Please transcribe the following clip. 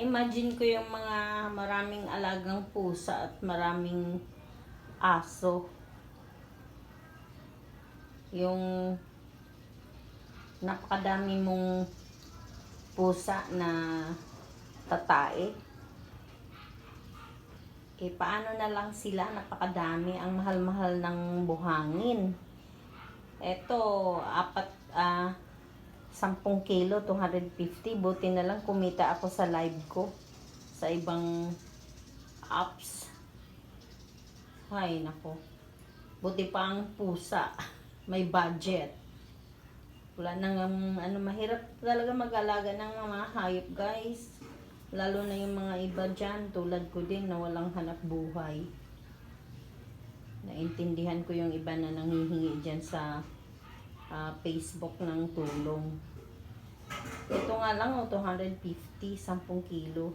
Imagine ko yung mga maraming alagang pusa at maraming aso. Yung napakadami mong pusa na tatae. Paano na lang sila? Napakadami. Ang mahal-mahal ng buhangin. Eto, 10 kilo, 250. Buti na lang kumita ako sa live ko. Sa ibang apps. Ay, nako. Buti pa ang pusa. May budget. Wala nang, mahirap talaga mag-alaga ng mga hayop, guys. Lalo na yung mga iba dyan, tulad ko din, na walang hanap buhay. Naintindihan ko yung iba na nanghihingi dyan sa Facebook ng tulong. Ito nga lang, 250, 10 kilo.